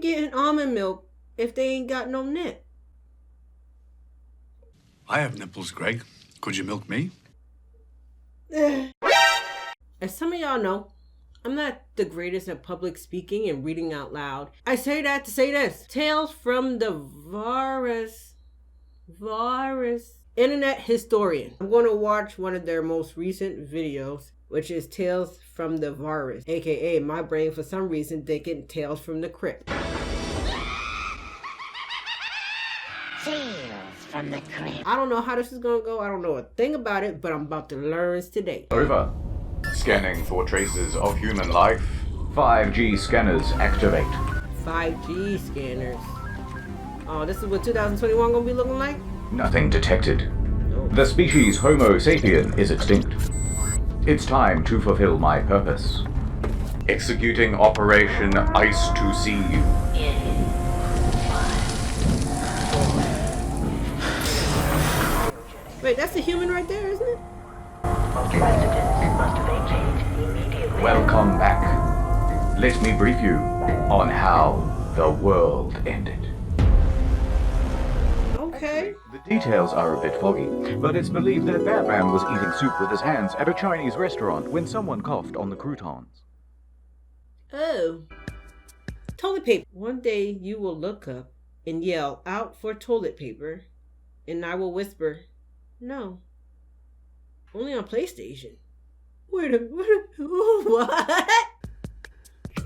getting almond milk if they ain't got no nip? I have nipples, Greg. Could you milk me? As some of y'all know, I'm not the greatest at public speaking and reading out loud. I say that to say this. Tales from the Varus. Internet historian. I'm going to watch one of their most recent videos, which is Tales from the Varus, aka my brain for some reason thinking Tales from the Crypt. Tales from the Crypt. I don't know how this is going to go. I don't know a thing about it, but I'm about to learn today. Over. Scanning for traces of human life. 5G scanners activate. 5G scanners. Oh, this is what 2021 going to be looking like? Nothing detected. No. The species Homo sapien is extinct. It's time to fulfill my purpose. Executing Operation Ice to Sea. Wait, that's a human right there, isn't it? Welcome back. Let me brief you on how the world ended. Okay. The details are a bit foggy, but it's believed that Batman was eating soup with his hands at a Chinese restaurant when someone coughed on the croutons. Oh. Toilet paper. One day you will look up and yell out for toilet paper, and I will whisper, no. Only on PlayStation. Wait a minute. What?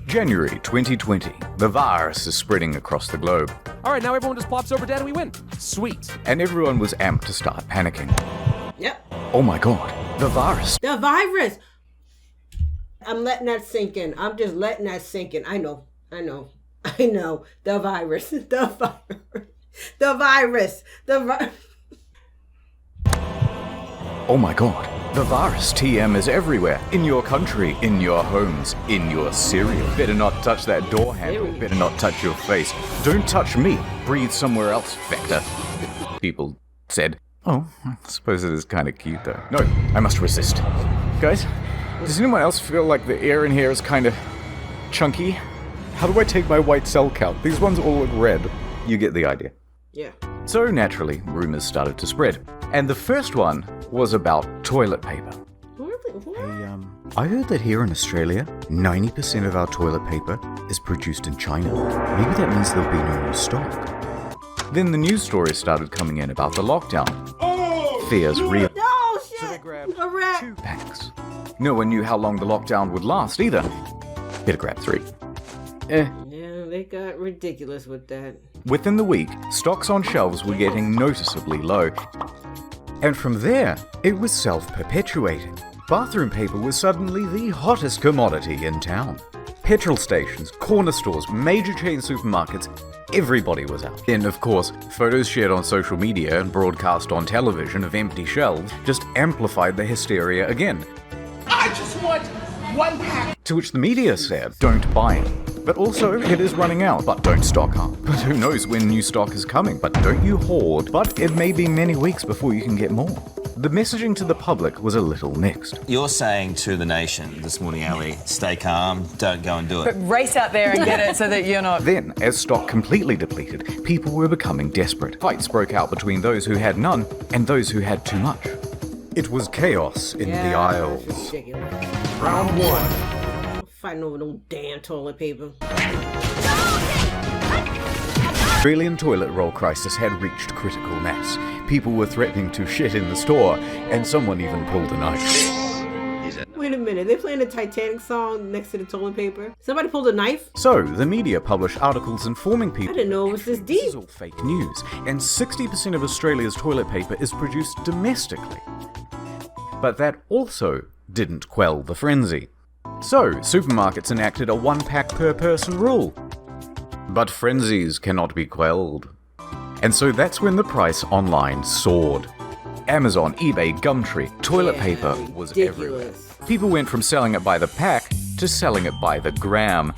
January 2020. The virus is spreading across the globe, All right, now everyone just plops over dead and we win. Sweet. and everyone was amped to start panicking. Yep. Oh my god, the virus. The virus. I'm letting that sink in. I'm just letting that sink in. I know. The virus. The virus. Oh my god, the virus. TM is everywhere. In your country, in your homes, in your cereal. Better not touch that door handle. Cereal. Better not touch your face. Don't touch me. Breathe somewhere else, Vector. People said, oh, I suppose it is kind of cute though. No, I must resist. Guys, does anyone else feel like the air in here is kind of chunky? How do I take my white cell count? These ones all look red. You get the idea. Yeah. So naturally, rumors started to spread. And the first one was about toilet paper. Really? What? I heard that here in Australia, 90% of our toilet paper is produced in China. Maybe that means there'll be no new stock. Then the news stories started coming in about the lockdown. Fears real. Oh, shit. So they grabbed A rat. 2 packs. No one knew how long the lockdown would last either. Better grab 3. Yeah, they got ridiculous with that. Within the week, stocks on shelves were getting noticeably low. And from there, it was self-perpetuating. Bathroom paper was suddenly the hottest commodity in town. Petrol stations, corner stores, major chain supermarkets, everybody was out. Then, of course, photos shared on social media and broadcast on television of empty shelves just amplified the hysteria again. I just want 1 pack. To which the media said, don't buy it. But also, it is running out, but don't stock up. But who knows when new stock is coming, but don't you hoard. But it may be many weeks before you can get more. The messaging to the public was a little mixed. You're saying to the nation this morning, Ali, stay calm, don't go and do it. But race out there and get it so that you're not... Then, as stock completely depleted, people were becoming desperate. Fights broke out between those who had none and those who had too much. It was chaos in the That's aisles. ridiculous. Round 1. Fighting over no damn toilet paper. Australian toilet roll crisis had reached critical mass. People were threatening to shit in the store, and someone even pulled a knife. Wait a minute, they playing the Titanic song next to the toilet paper? Somebody pulled a knife? So, the media published articles informing people I didn't know it was this this deep. is all fake news, and 60% of Australia's toilet paper is produced domestically. But that also didn't quell the frenzy. So, supermarkets enacted a 1 pack per person rule. But frenzies cannot be quelled. And so that's when the price online soared. Amazon, eBay, Gumtree, toilet paper was everywhere. Ridiculous. People went from selling it by the pack to selling it by the gram.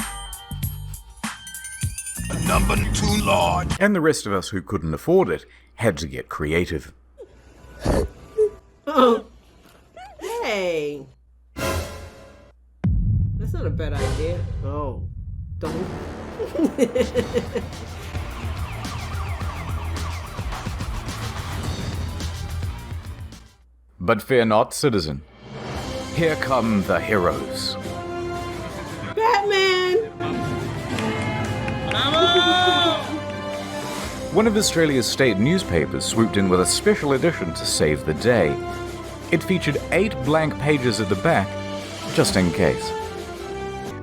Number 2 large. And the rest of us who couldn't afford it had to get creative. Oh. Hey. That's not a bad idea. Oh. Don't. But fear not, citizen. Here come the heroes. Batman! One of Australia's state newspapers swooped in with a special edition to save the day. It featured 8 blank pages at the back, just in case.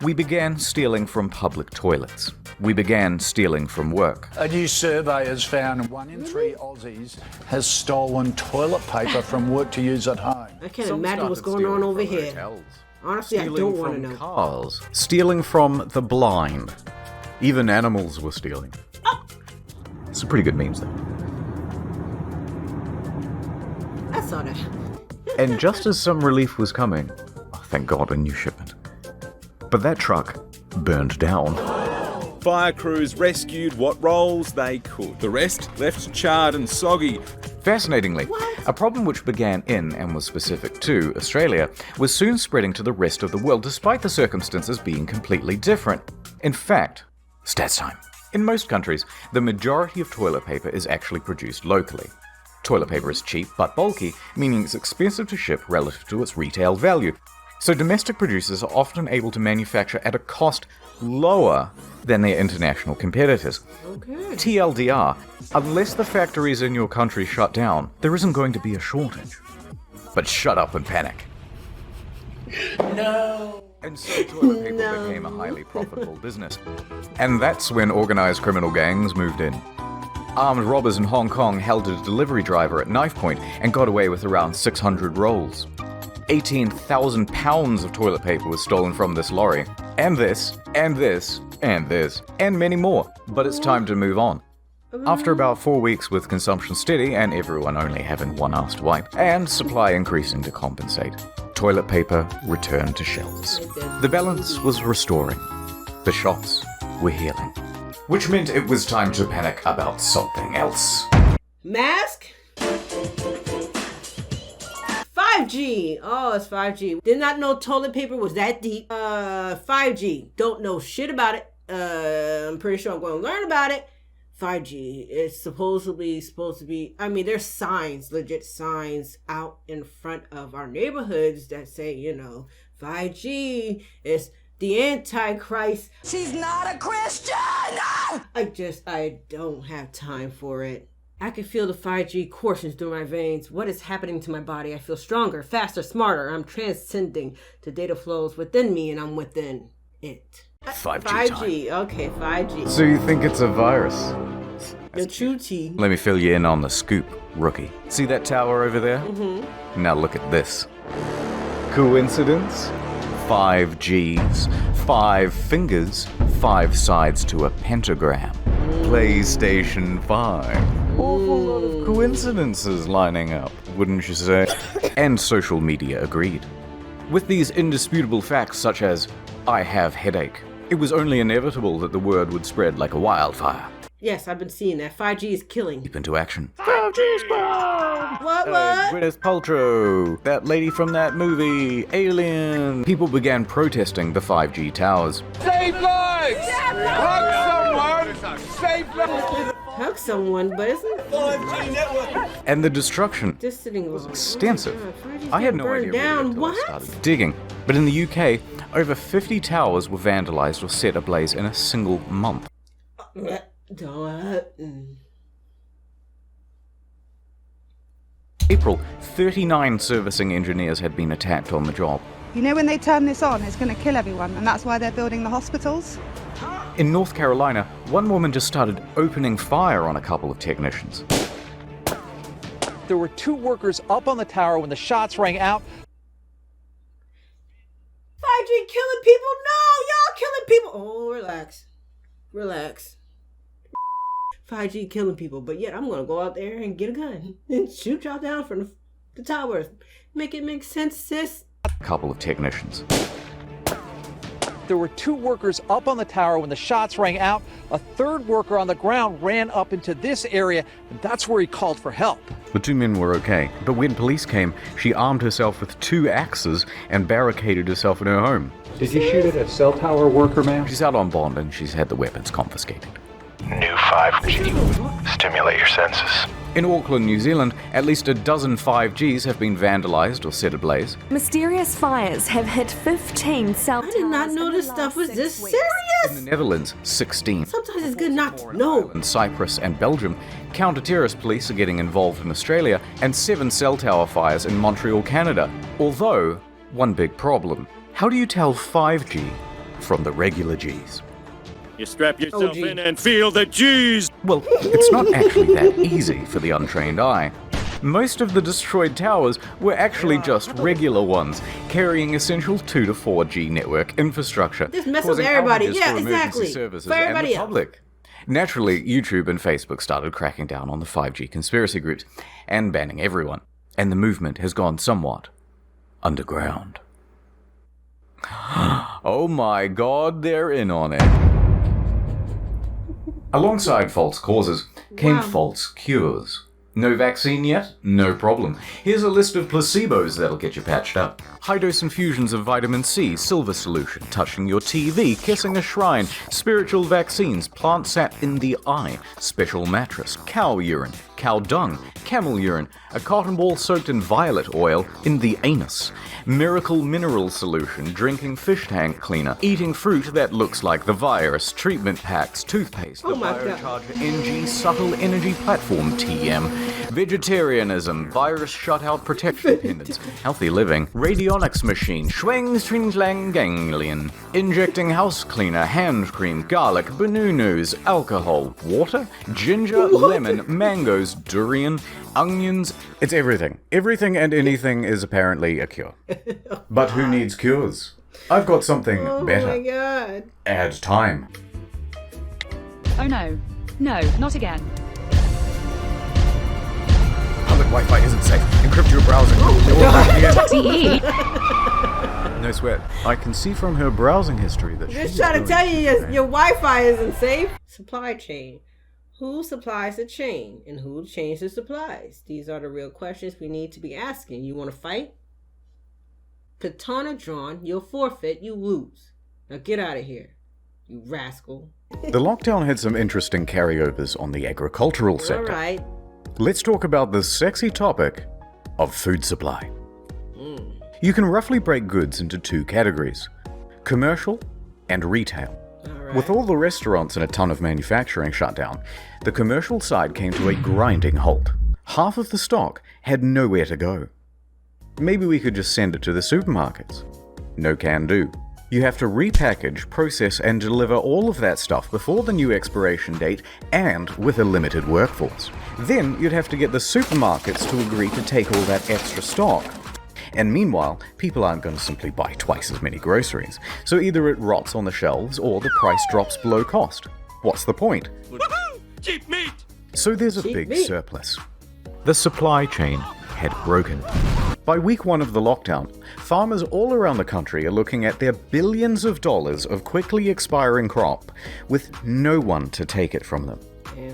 We began stealing from public toilets. We began stealing from work. A new survey has found 1 in 3 Aussies has stolen toilet paper from work to use at home. I can't Some imagine what's started going on stealing over from here. hotels, Honestly, I stealing don't want to from know. cars, stealing from the blind. Even animals were stealing. Some pretty good memes though. I saw that. And just as some relief was coming, oh, thank God, a new shipment. But that truck burned down. Fire crews rescued what rolls they could. The rest left charred and soggy. Fascinatingly, a problem which began in and was specific to Australia was soon spreading to the rest of the world, despite the circumstances being completely different. In fact, stats time. In most countries, the majority of toilet paper is actually produced locally. Toilet paper is cheap but bulky, meaning it's expensive to ship relative to its retail value. So domestic producers are often able to manufacture at a cost lower than their international competitors. Okay. TLDR, unless the factories in your country shut down, there isn't going to be a shortage. But shut up and panic. No. And so toilet paper became a highly profitable business. And that's when organized criminal gangs moved in. Armed robbers in Hong Kong held a delivery driver at knife point and got away with around 600 rolls. 18,000 pounds of toilet paper was stolen from this lorry. And this, and this, and this, and many more. But it's time to move on. After about 4 weeks with consumption steady and everyone only having one ass to wipe, and supply increasing to compensate, toilet paper returned to shelves. The balance was restoring. The shops were healing. Which meant it was time to panic about something else. Mask? 5G. Oh, it's 5G. Did not know toilet paper was that deep. 5G. Don't know shit about it. I'm pretty sure I'm going to learn about it. 5G. It's supposed to be, I mean, there's signs, legit signs out in front of our neighborhoods that say, 5G is the Antichrist. She's not a Christian! I don't have time for it. I can feel the 5G coursing through my veins. What is happening to my body? I feel stronger, faster, smarter. I'm transcending. The data flows within me and I'm within it. 5G time. Okay, 5G. So you think it's a virus? The true T. Let me fill you in on the scoop, rookie. See that tower over there? Mm-hmm. Now look at this. Coincidence? 5 Gs, 5 fingers, 5 sides to a pentagram. PlayStation 5. Awful lot of coincidences lining up, wouldn't you say? And social media agreed. With these indisputable facts such as, I have headache, it was only inevitable that the word would spread like a wildfire. Yes, I've been seeing that. 5G is killing. Deep into action. 5G squad! What? Gwyneth Paltrow, that lady from that movie, Alien. People began protesting the 5G towers. Save lives! Hug someone! Save lives! Hug someone, but isn't 5G network! And the destruction just sitting was extensive. Oh I had no idea really until I started digging. But in the UK, over 50 towers were vandalized or set ablaze in a single month. April, 39 servicing engineers had been attacked on the job. You know, when they turn this on, it's going to kill everyone, and that's why they're building the hospitals. In North Carolina, one woman just started opening fire on a couple of technicians. There were 2 workers up on the tower when the shots rang out. 5G killing people? No, y'all killing people. Oh, relax. 5G killing people, but yet I'm gonna go out there and get a gun and shoot y'all down from the towers. Make it make sense, sis. A couple of technicians. There were 2 workers up on the tower when the shots rang out. A 3rd worker on the ground ran up into this area, and that's where he called for help. The 2 men were okay, but when police came, she armed herself with 2 axes and barricaded herself in her home. Did you shoot at a cell tower worker, ma'am? She's out on bond and she's had the weapons confiscated. New 5G. Stimulate your senses. In Auckland, New Zealand, at least a dozen 5Gs have been vandalized or set ablaze. Mysterious fires have hit 15 cell towers. I did not know this stuff was this serious. In the Netherlands, 16. Sometimes it's good not to know. In Cyprus and Belgium, counter-terrorist police are getting involved in Australia, and 7 cell tower fires in Montreal, Canada. Although, one big problem. How do you tell 5G from the regular Gs? You strap yourself in and feel the G's! Well, it's not actually that easy for the untrained eye. Most of the destroyed towers were actually just regular ones, carrying essential 2 to 4G network infrastructure. Just mess causing with everybody. outages Yeah, for emergency exactly. services For everybody and the else. public. Naturally, YouTube and Facebook started cracking down on the 5G conspiracy groups and banning everyone, and the movement has gone somewhat underground. Oh my god, they're in on it. Alongside false causes came false cures. No vaccine yet? No problem. Here's a list of placebos that'll get you patched up. High-dose infusions of vitamin C, silver solution, touching your TV, kissing a shrine, spiritual vaccines, plant sat in the eye, special mattress, cow urine, cow dung, camel urine, a cotton ball soaked in violet oil in the anus, miracle mineral solution, drinking fish tank cleaner, eating fruit that looks like the virus, treatment packs, toothpaste, the Biocharger NG subtle energy platform TM, vegetarianism, virus shutout protection pendants, healthy living, radionics machine, schwang string lang ganglion, injecting house cleaner, hand cream, garlic, banunus, alcohol, water, ginger, lemon, mangoes, durian, onions. It's everything. Everything and anything is apparently a cure. But who needs cures? I've got something better. Oh my god. Add time. Oh no. No, not again. Public Wi-Fi isn't safe. Encrypt your browser. No sweat. I can see from her browsing history that she's Just trying to tell you your Wi-Fi isn't safe. Supply chain. Who supplies the chain and who changes the supplies? These are the real questions we need to be asking. You want to fight? Katana drawn, you'll forfeit, you lose. Now get out of here, you rascal. The lockdown had some interesting carryovers on the agricultural sector. Alright. Let's talk about the sexy topic of food supply. You can roughly break goods into 2 categories, commercial and retail. With all the restaurants and a ton of manufacturing shut down, the commercial side came to a grinding halt. Half of the stock had nowhere to go. Maybe we could just send it to the supermarkets. No can do. You have to repackage, process, and deliver all of that stuff before the new expiration date and with a limited workforce. Then you'd have to get the supermarkets to agree to take all that extra stock. And meanwhile, people aren't going to simply buy twice as many groceries, so either it rots on the shelves or the price drops below cost. What's the point? Cheap meat! So there's a big surplus. The supply chain had broken. By week 1 of the lockdown, farmers all around the country are looking at their billions of dollars of quickly expiring crop with no one to take it from them.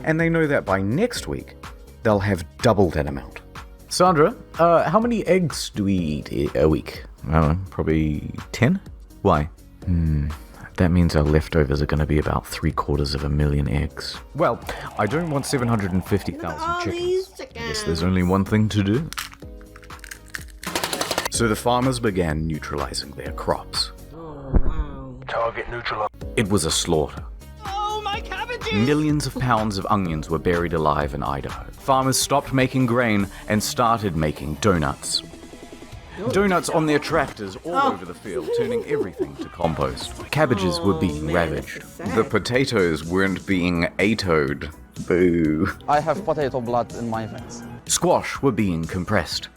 And they know that by next week, they'll have double that amount. Sandra, how many eggs do we eat a week? I don't know, probably 10? Why? That means our leftovers are going to be about 750,000 eggs. Well, I don't want 750,000 chickens. I guess there's only one thing to do. So the farmers began neutralizing their crops. Oh, wow. Target neutral. It was a slaughter. Millions of pounds of onions were buried alive in Idaho. Farmers stopped making grain and started making donuts. Donuts on their tractors all over the field, turning everything to compost. Cabbages were being ravaged. The potatoes weren't being atoed. Boo. I have potato blood in my veins. Squash were being compressed.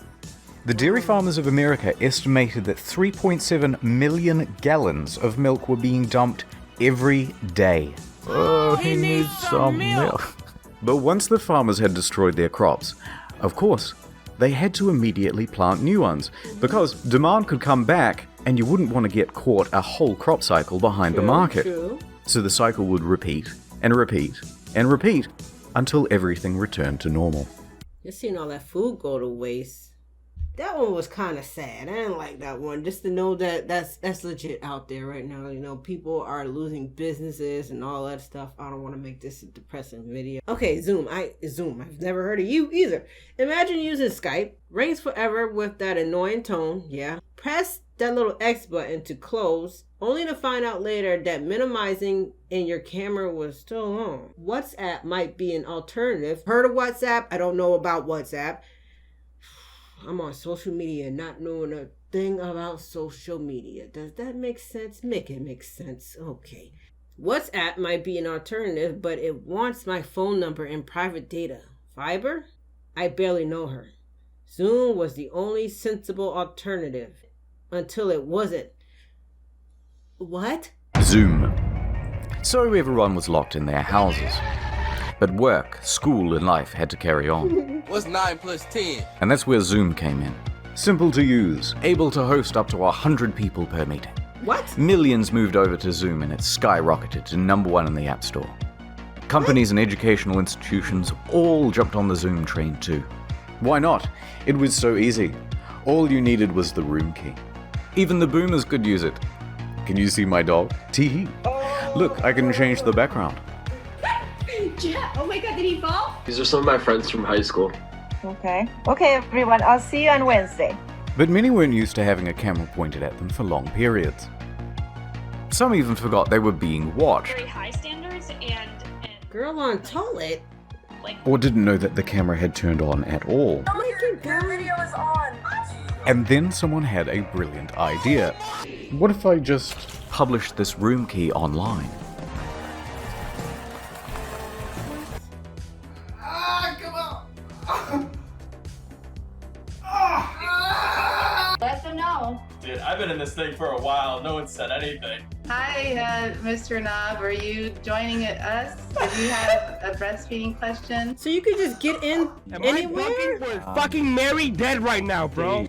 The dairy farmers of America estimated that 3.7 million gallons of milk were being dumped every day. Oh, he needs some milk. But once the farmers had destroyed their crops, of course, they had to immediately plant new ones, because demand could come back And you wouldn't want to get caught a whole crop cycle behind the market. True. So the cycle would repeat and repeat and repeat until everything returned to normal. You're seeing all that food go to waste. That one was kind of sad. I didn't like that one. Just to know that that's legit out there right now. You know, people are losing businesses and all that stuff. I don't want to make this a depressing video. Okay, Zoom. I've never heard of you either. Imagine using Skype. Rings forever with that annoying tone. Yeah. Press that little X button to close, only to find out later that minimizing in your camera was still on. WhatsApp might be an alternative. Heard of WhatsApp? I don't know about WhatsApp. I'm on social media not knowing a thing about social media. Does that make sense? Make it make sense. Okay. WhatsApp might be an alternative, but it wants my phone number and private data. Fiverr? I barely know her. Zoom was the only sensible alternative until it wasn't. What? Zoom. So everyone was locked in their houses. But work, school, and life had to carry on. What's 9 plus 10? And that's where Zoom came in. Simple to use, able to host up to 100 people per meeting. What? Millions moved over to Zoom and it skyrocketed to #1 in the App Store. Companies and educational institutions all jumped on the Zoom train too. Why not? It was so easy. All you needed was the room key. Even the boomers could use it. Can you see my dog? Teehee. Look, I can change the background. Oh my god, did he fall? These are some of my friends from high school. Okay, everyone, I'll see you on Wednesday. But many weren't used to having a camera pointed at them for long periods. Some even forgot they were being watched. Very high standards and girl on toilet. Or didn't know that the camera had turned on at all. Your video is on. And then someone had a brilliant idea. What if I just published this room key online? let them know. Dude, I've been in this thing for a while. No one said anything. Hi, Mr. Knob. Are you joining us? Do you have a breastfeeding question? So you could just get in anywhere? We're fucking married dead right now, bro.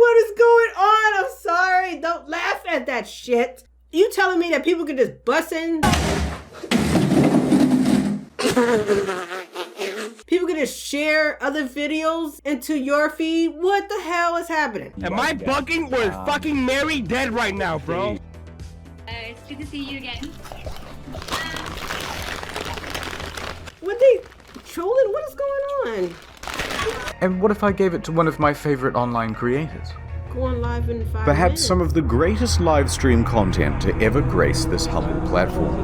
What is going on? I'm sorry. Don't laugh at that shit. You telling me that people could just bust in? People can just share other videos into your feed? What the hell is happening? Am I bugging? We're fucking married dead right now, bro. It's good to see you again. What they trolling? What is going on? And what if I gave it to one of my favorite online creators? Going live in 5 Perhaps minutes. some of the greatest live stream content to ever grace this humble platform.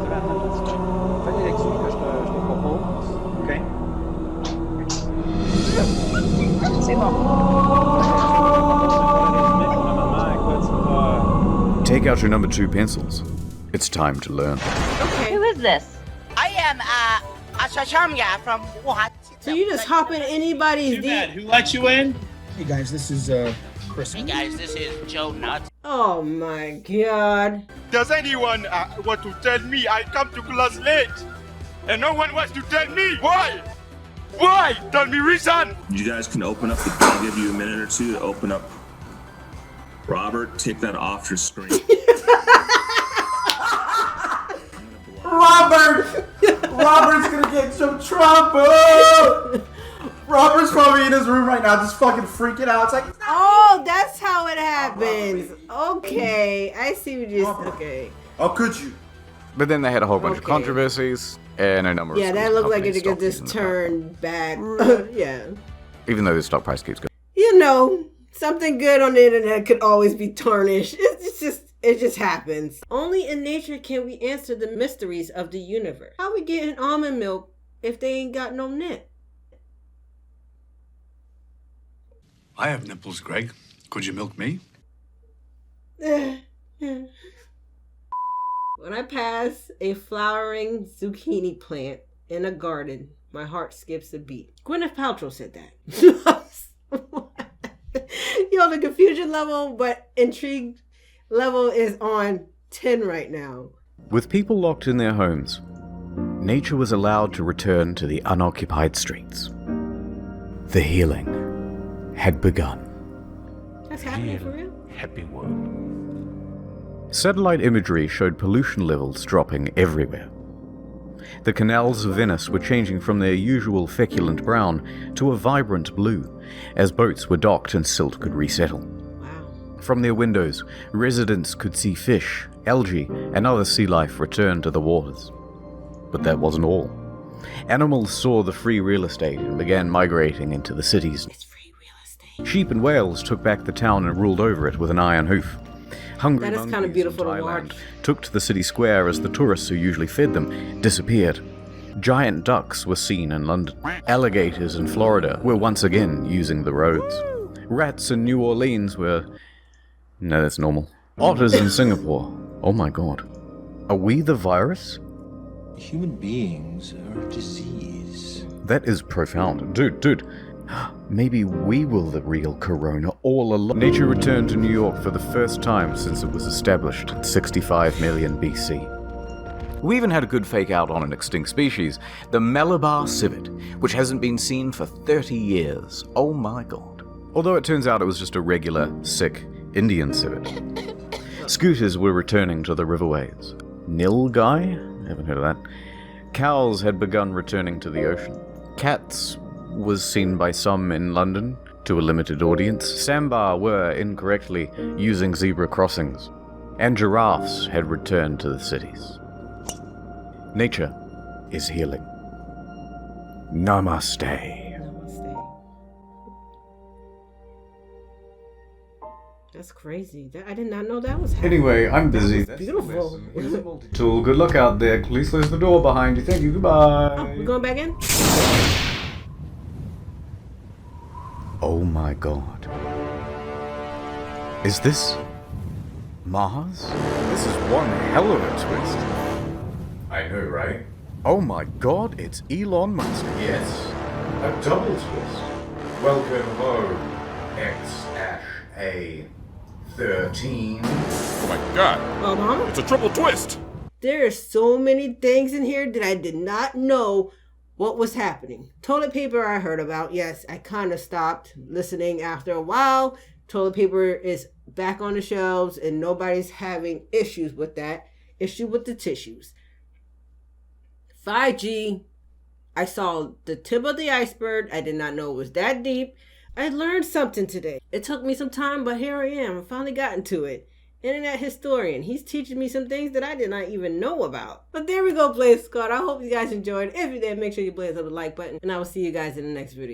Take out your number 2 pencils. It's time to learn. Okay. Who is this? I am Ashashamya from what? So you just hop in anybody's Who let you in? Hey guys, this is Chris. Hey guys, this is Joe Nuts. Oh my god. Does anyone want to tell me I come to class late? And no one wants to tell me why? Why? Tell me reason. You guys can open up the. I'll give you a minute or two to open up. Robert, take that off your screen. Robert's gonna get some trouble. Robert's probably in his room right now, just fucking freaking out. It's like, oh, that's how it happens. Okay, I see what you're saying. Okay. How could you? But then they had a whole bunch of controversies and a number of that schools looked like companies it could stopped just using the turn bad. Yeah. even though the stock price keeps going. You know, something good on the internet could always be tarnished. It just happens. Only in nature can we answer the mysteries of the universe. How we getting almond milk if they ain't got no nip? I have nipples, Greg. Could you milk me? When I pass a flowering zucchini plant in a garden, my heart skips a beat. Gwyneth Paltrow said that. Yo, the confusion level, but intrigue level is on 10 right now. With people locked in their homes, nature was allowed to return to the unoccupied streets. The healing had begun. That's happening for real? Happy world. Satellite imagery showed pollution levels dropping everywhere. The canals of Venice were changing from their usual feculent brown to a vibrant blue, as boats were docked and silt could resettle. Wow. From their windows, residents could see fish, algae, and other sea life return to the waters. But that wasn't all. Animals saw the free real estate and began migrating into the cities. It's free real estate. Sheep and whales took back the town and ruled over it with an iron hoof. Hungry That is kind of monkeys beautiful in to Thailand watch. took to the city square as the tourists who usually fed them disappeared. Giant ducks were seen in London. Alligators in Florida were once again using the roads. Rats in New Orleans were... No, that's normal. Otters in Singapore. Oh my god. Are we the virus? Human beings are a disease. That is profound. Dude. Maybe we were the real corona all along. Nature returned to New York for the first time since it was established in 65 million BC. We even had a good fake out on an extinct species, the Malabar civet, which hasn't been seen for 30 years. Oh my god. Although it turns out it was just a regular, sick Indian civet. Scooters were returning to the riverways. Nilgai? Haven't heard of that. Cows had begun returning to the ocean. Cats was seen by some in London to a limited audience. Sambar were incorrectly using zebra crossings. And giraffes had returned to the cities. Nature is healing. Namaste. That's crazy. I did not know that was happening. Anyway, I'm busy. That's beautiful. Tool, good luck out there. Please close the door behind you. Thank you. Goodbye. Oh, we're going back in? Oh my god. Is this Mars? This is one hell of a twist. I know, right? Oh my god, it's Elon Musk. Yes, a double twist. Welcome home, X-A13. Oh my god. Mama? It's a triple twist. There are so many things in here that I did not know what was happening. Toilet paper I heard about. Yes, I kind of stopped listening after a while. Toilet paper is back on the shelves and nobody's having issues with that. Issue with the tissues. 5G, I saw the tip of the iceberg. I did not know it was that deep. I learned something today. It took me some time, but here I am. I finally gotten to it. Internet historian. He's teaching me some things that I did not even know about. But there we go, Blaze Squad. I hope you guys enjoyed. If you did, make sure you blaze up the like button. And I will see you guys in the next video.